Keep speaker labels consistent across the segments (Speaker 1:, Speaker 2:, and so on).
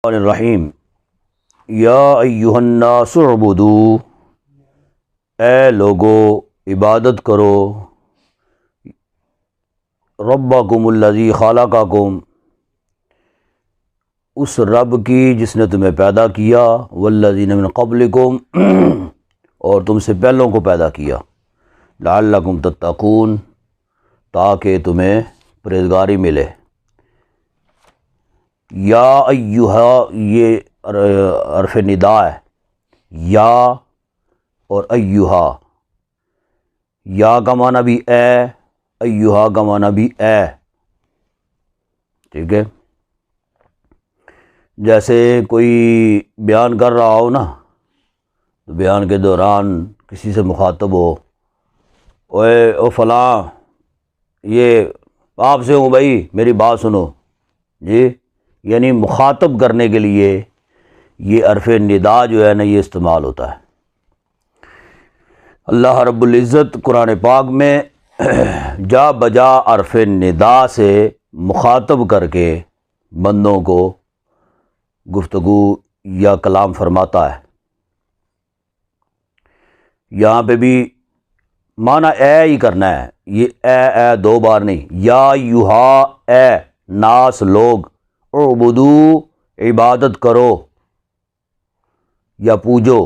Speaker 1: الرحیم یا ایہا الناس اعبدوا، اے لوگو عبادت کرو، ربکم الذی خلقکم، اس رب کی جس نے تمہیں پیدا کیا، والذین من قبلکم، اور تم سے پہلوں کو پیدا کیا، لعلکم تتقون، تاکہ تمہیں پرہیزگاری ملے۔ یا ایہا یہ حرف ندا ہے، یا اور ایہا، یا کا معنی بھی اے، ایہا کا معنی بھی اے، ٹھیک ہے۔ جیسے کوئی بیان کر رہا ہو نا، تو بیان کے دوران کسی سے مخاطب ہو، اوے او فلاں، یہ آپ سے ہوں بھائی، میری بات سنو جی، یعنی مخاطب کرنے کے لیے یہ حرف ندا جو ہے نا یہ استعمال ہوتا ہے۔ اللہ رب العزت قرآن پاک میں جا بجا حرف ندا سے مخاطب کر کے بندوں کو گفتگو یا کلام فرماتا ہے۔ یہاں پہ بھی معنی اے ہی کرنا ہے، یہ اے دو بار نہیں، یا یوہا اے ناس لوگ، اعبدو عبادت کرو یا پوجو،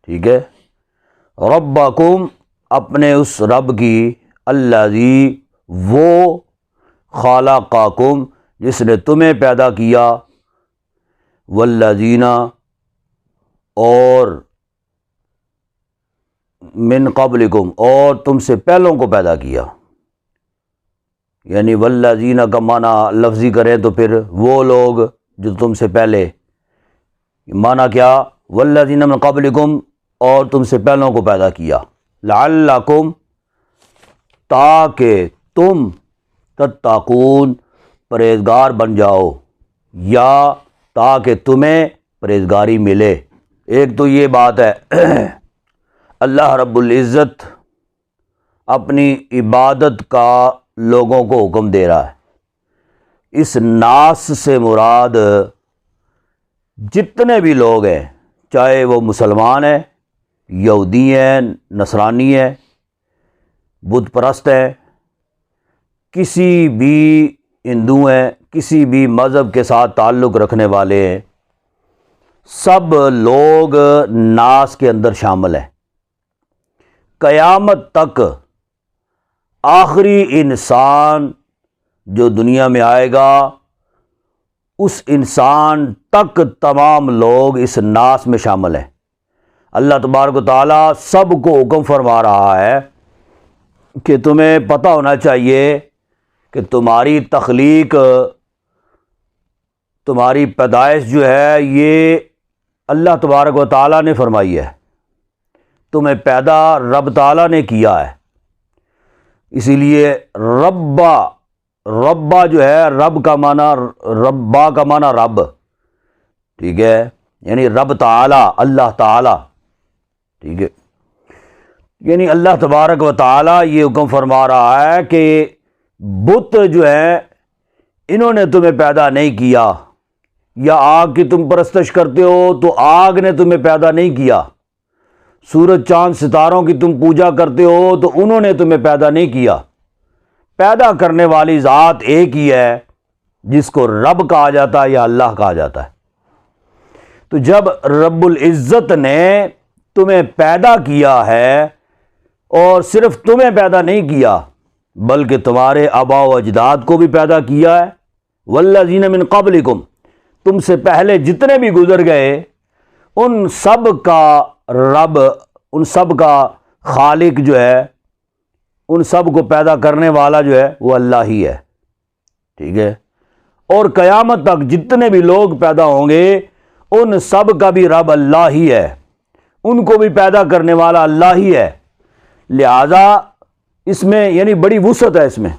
Speaker 1: ٹھیک ہے، ربکم اپنے اس رب کی، الذی وہ، خلقکم جس نے تمہیں پیدا کیا، والذین اور من قبلکم اور تم سے پہلوں کو پیدا کیا، یعنی والذین کا معنی لفظی کریں تو پھر وہ لوگ جو تم سے پہلے، معنی کیا، والذین من قبلکم اور تم سے پہلوں کو پیدا کیا، لعلکم تاکہ تم، تتقون پرہیزگار بن جاؤ، یا تاکہ تمہیں پرہیزگاری ملے۔ ایک تو یہ بات ہے اللہ رب العزت اپنی عبادت کا لوگوں کو حکم دے رہا ہے۔ اس ناس سے مراد جتنے بھی لوگ ہیں، چاہے وہ مسلمان ہیں، یہودی ہیں، نصرانی ہیں، بت پرست ہیں، کسی بھی ہندو ہیں، کسی بھی مذہب کے ساتھ تعلق رکھنے والے ہیں، سب لوگ ناس کے اندر شامل ہیں۔ قیامت تک آخری انسان جو دنیا میں آئے گا، اس انسان تک تمام لوگ اس ناس میں شامل ہیں۔ اللہ تبارک و تعالیٰ سب کو حکم فرما رہا ہے کہ تمہیں پتہ ہونا چاہیے کہ تمہاری تخلیق، تمہاری پیدائش جو ہے یہ اللہ تبارک و تعالیٰ نے فرمائی ہے، تمہیں پیدا رب تعالیٰ نے کیا ہے۔ اسی لیے ربا جو ہے، رب کا معنی، ربا کا معنی رب، ٹھیک ہے، یعنی رب تعالیٰ، اللہ تعالیٰ، ٹھیک ہے، یعنی اللہ تبارک و تعالیٰ یہ حکم فرما رہا ہے کہ بت جو ہیں انہوں نے تمہیں پیدا نہیں کیا، یا آگ کی تم پرستش کرتے ہو تو آگ نے تمہیں پیدا نہیں کیا، سورج چاند ستاروں کی تم پوجا کرتے ہو تو انہوں نے تمہیں پیدا نہیں کیا۔ پیدا کرنے والی ذات ایک ہی ہے جس کو رب کہا جاتا ہے یا اللہ کہا جاتا ہے۔ تو جب رب العزت نے تمہیں پیدا کیا ہے، اور صرف تمہیں پیدا نہیں کیا بلکہ تمہارے آباء و اجداد کو بھی پیدا کیا ہے، والذین من قبلکم تم سے پہلے جتنے بھی گزر گئے، ان سب کا رب، ان سب کا خالق جو ہے، ان سب کو پیدا کرنے والا جو ہے وہ اللہ ہی ہے، ٹھیک ہے، اور قیامت تک جتنے بھی لوگ پیدا ہوں گے ان سب کا بھی رب اللہ ہی ہے، ان کو بھی پیدا کرنے والا اللہ ہی ہے۔ لہذا اس میں یعنی بڑی وسعت ہے، اس میں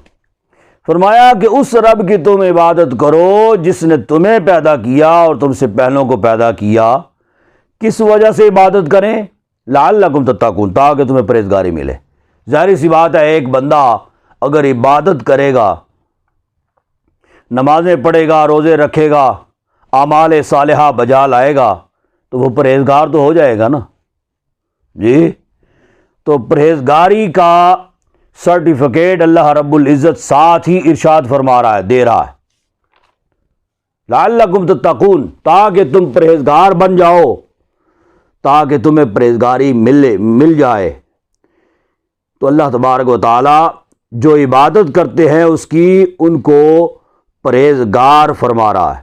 Speaker 1: فرمایا کہ اس رب کی تم عبادت کرو جس نے تمہیں پیدا کیا اور تم سے پہلوں کو پیدا کیا۔ کس وجہ سے عبادت کریں؟ لعلکم تتقون، تاکہ تمہیں پرہیزگاری ملے۔ ظاہر سی بات ہے، ایک بندہ اگر عبادت کرے گا، نمازیں پڑھے گا، روزے رکھے گا، اعمال صالحہ بجا لائے گا تو وہ پرہیزگار تو ہو جائے گا نا جی. تو پرہیزگاری کا سرٹیفکیٹ اللہ رب العزت ساتھ ہی ارشاد فرما رہا ہے، دے رہا ہے، لعلکم تتقون، تاکہ تم پرہیزگار بن جاؤ، تاکہ تمہیں پرہیزگاری مل جائے. تو اللہ تبارک و تعالی جو عبادت کرتے ہیں اس کی ان کو پرہیزگار فرما رہا ہے.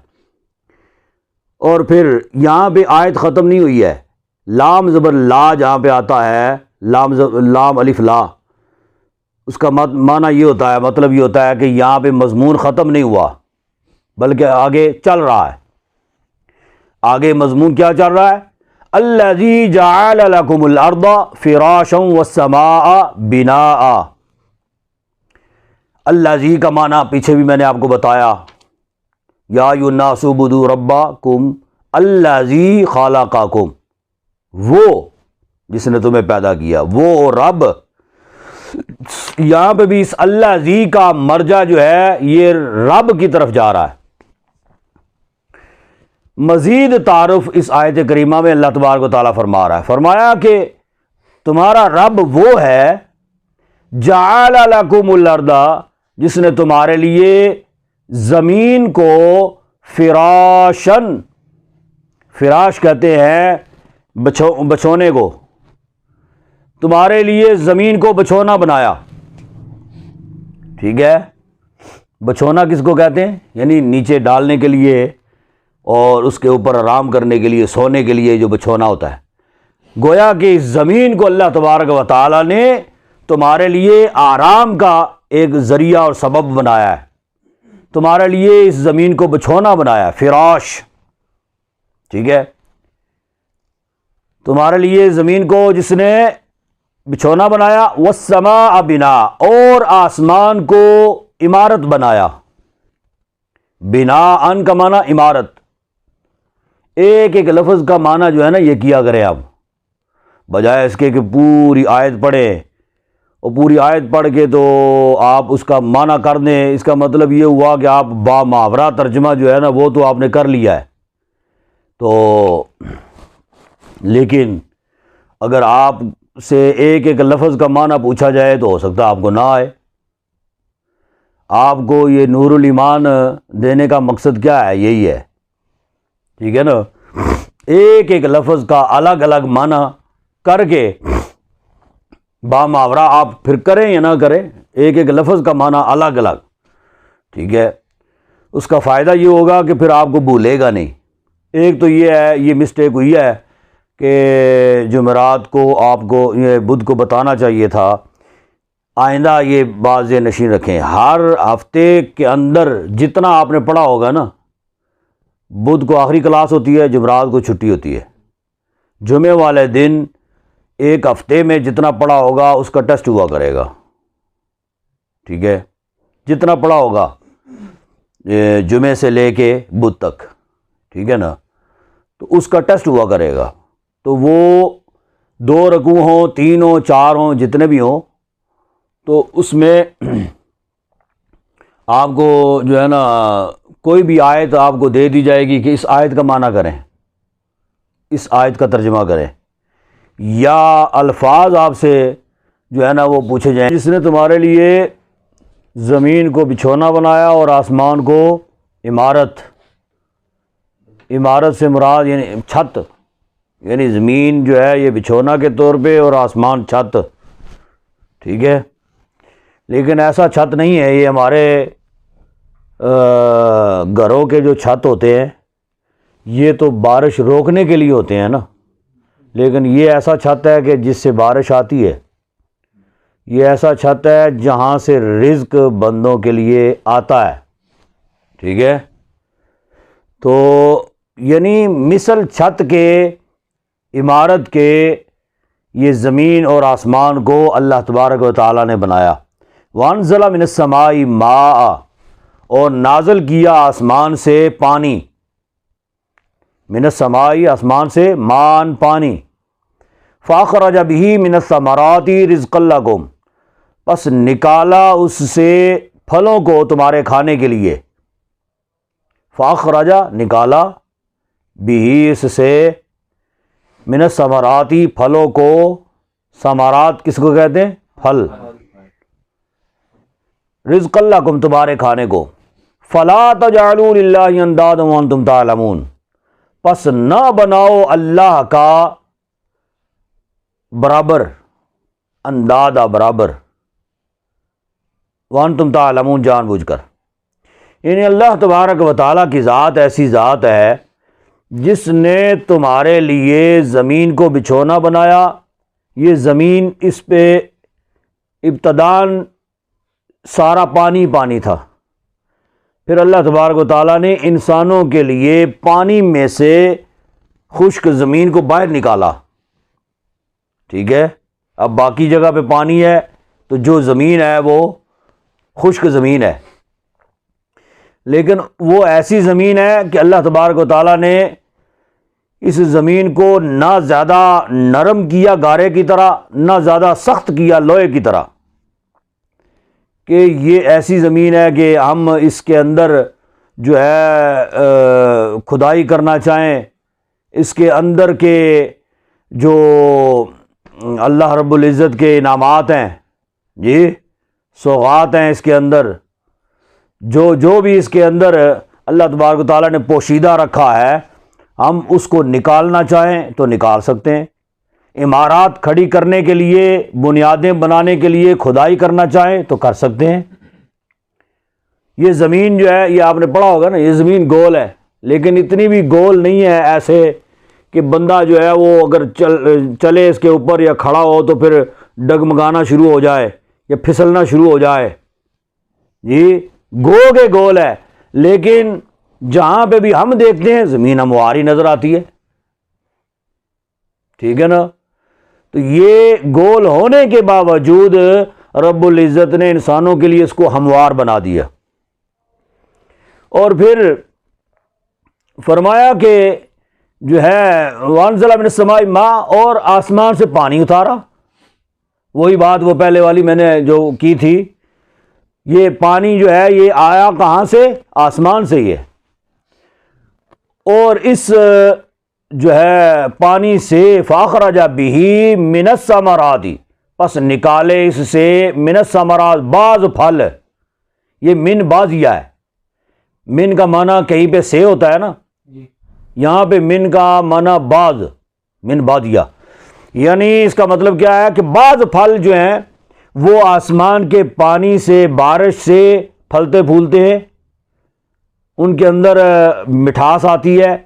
Speaker 1: اور پھر یہاں پہ آیت ختم نہیں ہوئی ہے. لام زبر لا جہاں پہ آتا ہے، لام الف لا، اس کا معنی یہ ہوتا ہے، مطلب یہ ہوتا ہے کہ یہاں پہ مضمون ختم نہیں ہوا بلکہ آگے چل رہا ہے. آگے مضمون کیا چل رہا ہے؟ الذی جعل لکم الارض فراشا والسماء بناء. الذی کا معنی پیچھے بھی میں نے آپ کو بتایا، یا ایھا الناس اعبدوا ربکم الذی خلقکم، وہ جس نے تمہیں پیدا کیا، وہ رب. یہاں پہ بھی اس الذی کا مرجع جو ہے یہ رب کی طرف جا رہا ہے. مزید تعارف اس آیت کریمہ میں اللہ تبارک و تعالیٰ فرما رہا ہے، فرمایا کہ تمہارا رب وہ ہے جعل لکم الارض، جس نے تمہارے لیے زمین کو فراشن، فراش کہتے ہیں بچھونے کو، تمہارے لیے زمین کو بچھونا بنایا. ٹھیک ہے، بچھونا کس کو کہتے ہیں؟ یعنی نیچے ڈالنے کے لیے اور اس کے اوپر آرام کرنے کے لیے، سونے کے لیے جو بچھونا ہوتا ہے. گویا کہ اس زمین کو اللہ تبارک و تعالیٰ نے تمہارے لیے آرام کا ایک ذریعہ اور سبب بنایا ہے، تمہارے لیے اس زمین کو بچھونا بنایا، فراش. ٹھیک ہے، تمہارے لیے زمین کو جس نے بچھونا بنایا، والسماء بناء، اور آسمان کو عمارت بنایا. بناء کا معنی عمارت. ایک ایک لفظ کا معنی جو ہے نا یہ کیا کریں آپ، بجائے اس کے کہ پوری آیت پڑھیں اور پوری آیت پڑھ کے تو آپ اس کا معنی کر دیں. اس کا مطلب یہ ہوا کہ آپ با محاورہ ترجمہ جو ہے نا وہ تو آپ نے کر لیا ہے. تو لیکن اگر آپ سے ایک ایک لفظ کا معنی پوچھا جائے تو ہو سکتا ہے آپ کو نہ آئے. آپ کو یہ نور الایمان دینے کا مقصد کیا ہے؟ یہی ہے. ٹھیک ہے نا، ایک ایک لفظ کا الگ الگ معنی کر کے با محاورہ آپ پھر کریں یا نہ کریں، ایک ایک لفظ کا معنی الگ الگ. ٹھیک ہے، اس کا فائدہ یہ ہوگا کہ پھر آپ کو بھولے گا نہیں. ایک تو یہ ہے، یہ مسٹیک ہوئی ہے کہ جمعرات کو آپ کو یہ بدھ کو بتانا چاہیے تھا. آئندہ یہ بات ذہن نشین رکھیں، ہر ہفتے کے اندر جتنا آپ نے پڑھا ہوگا نا، بدھ کو آخری کلاس ہوتی ہے، جمعرات کو چھٹی ہوتی ہے. جمعے والے دن ایک ہفتے میں جتنا پڑھا ہوگا اس کا ٹیسٹ ہوا کرے گا. ٹھیک ہے، جتنا پڑھا ہوگا جمعے سے لے کے بدھ تک، ٹھیک ہے نا، تو اس کا ٹیسٹ ہوا کرے گا. تو وہ 2 رکوع ہوں، 3 ہوں، 4 ہوں، جتنے بھی ہوں، تو اس میں آپ کو جو ہے نا کوئی بھی آیت آپ کو دے دی جائے گی کہ اس آیت کا معنی کریں، اس آیت کا ترجمہ کریں، یا الفاظ آپ سے جو ہے نا وہ پوچھے جائیں، جس نے تمہارے لیے زمین کو بچھونا بنایا اور آسمان کو عمارت. عمارت سے مراد یعنی چھت، یعنی زمین جو ہے یہ بچھونا کے طور پہ اور آسمان چھت. ٹھیک ہے، لیکن ایسا چھت نہیں ہے، یہ ہمارے گھروں کے جو چھت ہوتے ہیں یہ تو بارش روکنے کے لیے ہوتے ہیں نا، لیکن یہ ایسا چھت ہے کہ جس سے بارش آتی ہے. یہ ایسا چھت ہے جہاں سے رزق بندوں کے لیے آتا ہے. ٹھیک ہے، تو یعنی مثل چھت کے، عمارت کے، یہ زمین اور آسمان کو اللہ تبارک و تعالیٰ نے بنایا. وَأَنزَلَ مِنَ السَّمَاءِ مَاءً، اور نازل کیا آسمان سے پانی. من السماء، آسمان سے، مان پانی. فَأَخْرَجَ بِهِ مِنَ الثَّمَرَاتِ رِزْقًا لَكُمْ، پس نکالا اس سے پھلوں کو تمہارے کھانے کے لیے. فاخرجا نکالا، بھی اس سے، من الثمراتی پھلوں کو، ثمرات کس کو کہتے ہیں؟ پھل، رزقا لکم تمہارے کھانے کو، فلا تجعلوا للہ اندادا وانتم تعلمون، پس نہ بناؤ اللہ کا برابر، اندادا برابر، وانتم تعلمون جان بوجھ کر، یعنی اللہ تبارک و تعالیٰ کی ذات ایسی ذات ہے جس نے تمہارے لیے زمین کو بچھونا بنایا. یہ زمین، اس پہ ابتداً سارا پانی پانی تھا، پھر اللہ تبارک و تعالیٰ نے انسانوں کے لیے پانی میں سے خشک زمین کو باہر نکالا. ٹھیک ہے، اب باقی جگہ پہ پانی ہے تو جو زمین ہے وہ خشک زمین ہے، لیکن وہ ایسی زمین ہے کہ اللہ تبارک و تعالیٰ نے اس زمین کو نہ زیادہ نرم کیا گارے کی طرح، نہ زیادہ سخت کیا لوہے کی طرح، کہ یہ ایسی زمین ہے کہ ہم اس کے اندر جو ہے کھدائی کرنا چاہیں، اس کے اندر کے جو اللہ رب العزت کے انعامات ہیں، جی سوغات ہیں اس کے اندر، جو بھی اس کے اندر اللہ تبارک و تعالیٰ نے پوشیدہ رکھا ہے، ہم اس کو نکالنا چاہیں تو نکال سکتے ہیں. عمارات کھڑی کرنے کے لیے، بنیادیں بنانے کے لیے کھدائی کرنا چاہیں تو کر سکتے ہیں. یہ زمین جو ہے، یہ آپ نے پڑھا ہوگا نا، یہ زمین گول ہے، لیکن اتنی بھی گول نہیں ہے ایسے کہ بندہ جو ہے وہ اگر چلے اس کے اوپر یا کھڑا ہو تو پھر ڈگمگانا شروع ہو جائے یا پھسلنا شروع ہو جائے. جی گو کے گول ہے، لیکن جہاں پہ بھی ہم دیکھتے ہیں زمین ہموار ہی نظر آتی ہے. ٹھیک ہے نا، تو یہ گول ہونے کے باوجود رب العزت نے انسانوں کے لیے اس کو ہموار بنا دیا. اور پھر فرمایا کہ جو ہے وانزل من السماء ماء، اور آسمان سے پانی اتارا. وہی بات وہ پہلے والی میں نے جو کی تھی، یہ پانی جو ہے یہ آیا کہاں سے؟ آسمان سے. یہ اور اس جو ہے پانی سے فاخرج بہ من الثمرات، پس نکالے اس سے من الثمرات بعض پھل. یہ من بازیہ ہے، من کا معنی کہیں پہ سے ہوتا ہے نا، یہاں پہ من کا معنی بعض، من بادیہ، یعنی اس کا مطلب کیا ہے کہ بعض پھل جو ہیں وہ آسمان کے پانی سے، بارش سے پھلتے پھولتے ہیں، ان کے اندر مٹھاس آتی ہے،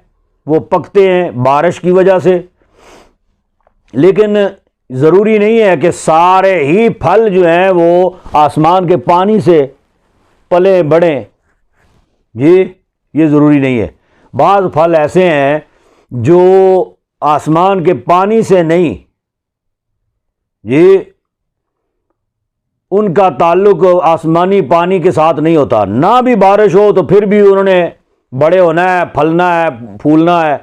Speaker 1: وہ پکتے ہیں بارش کی وجہ سے. لیکن ضروری نہیں ہے کہ سارے ہی پھل جو ہیں وہ آسمان کے پانی سے پلے بڑھیں. جی یہ ضروری نہیں ہے. بعض پھل ایسے ہیں جو آسمان کے پانی سے نہیں، جی ان کا تعلق آسمانی پانی کے ساتھ نہیں ہوتا. نہ بھی بارش ہو تو پھر بھی انہوں نے بڑے ہونا ہے، پھلنا ہے، پھولنا ہے،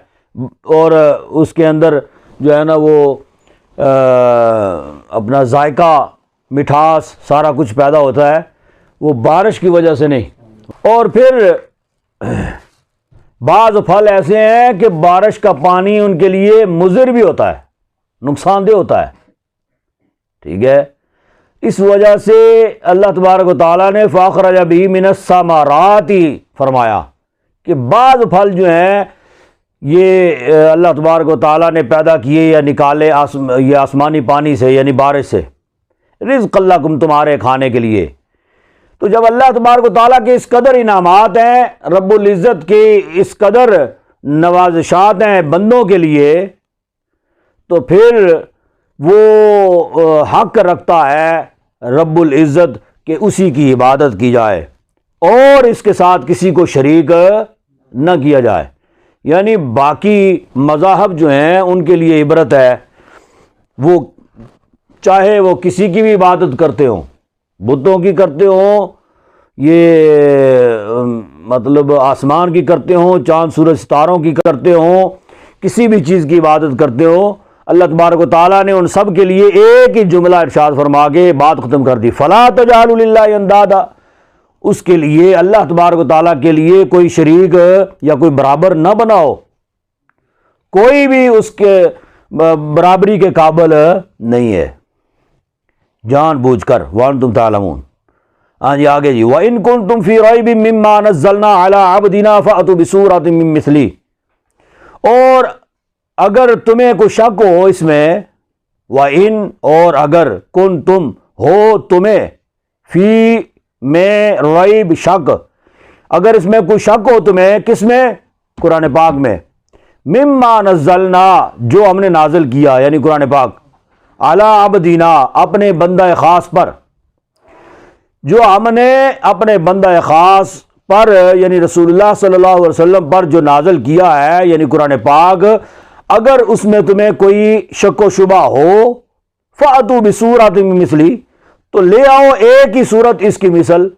Speaker 1: اور اس کے اندر جو ہے نا وہ اپنا ذائقہ، مٹھاس، سارا کچھ پیدا ہوتا ہے، وہ بارش کی وجہ سے نہیں. اور پھر بعض پھل ایسے ہیں کہ بارش کا پانی ان کے لیے مضر بھی ہوتا ہے، نقصان دہ ہوتا ہے. ٹھیک ہے، اس وجہ سے اللہ تبارک و تعالیٰ نے فاخرج بہ من الثمرات فرمایا کہ بعض پھل جو ہیں یہ اللہ تبارک و تعالیٰ نے پیدا کیے یا نکالے یہ آسمانی پانی سے، یعنی بارش سے، رزق لکم تمہارے کھانے کے لیے. تو جب اللہ تبارک و تعالیٰ کے اس قدر انعامات ہیں، رب العزت کے اس قدر نوازشات ہیں بندوں کے لیے، تو پھر وہ حق رکھتا ہے رب العزت کہ اسی کی عبادت کی جائے اور اس کے ساتھ کسی کو شریک نہ کیا جائے. یعنی باقی مذاہب جو ہیں ان کے لیے عبرت ہے، وہ چاہے وہ کسی کی بھی عبادت کرتے ہوں، بتوں کی کرتے ہوں، یہ مطلب آسمان کی کرتے ہوں، چاند سورج ستاروں کی کرتے ہوں، کسی بھی چیز کی عبادت کرتے ہوں، اللہ تبارک و تعالیٰ نے ان سب کے لیے ایک ہی جملہ ارشاد فرما کے بات ختم کر دی، فلا تجعلوا للہ اندادا، اس کے لیے اللہ تبارک و تعالیٰ کے لیے کوئی شریک یا کوئی برابر نہ بناؤ، کوئی بھی اس کے برابری کے قابل نہیں ہے جان بوجھ کر۔ وَأَنْتُمْ تَعْلَمُونَ۔ ہاں جی آگے جی، وَإِن كُنتُمْ فِي رَيْبٍ مِّمَّا نَزَّلْنَا عَلَىٰ عَبْدِنَا فَأْتُوا بِسُورَةٍ مِّن مِّثْلِهِ، اور اگر تمہیں کوئی شک ہو اس میں، وَإِن اور اگر كُنتُم ہو تمہیں، فی میں ریب شک، اگر اس میں کوئی شک ہو تمہیں، کس میں؟ قرآن پاک میں، مما نزلنا جو ہم نے نازل کیا یعنی قرآن پاک، علی عبدنا اپنے بندہ خاص پر، جو ہم نے اپنے بندہ خاص پر یعنی رسول اللہ صلی اللہ علیہ وسلم پر جو نازل کیا ہے یعنی قرآن پاک، اگر اس میں تمہیں کوئی شک و شبہ ہو، فَأْتُوا بِسُورَةٍ مِّن مِّثْلِهِ تو لے آؤ ایک ہی صورت اس کی مثل،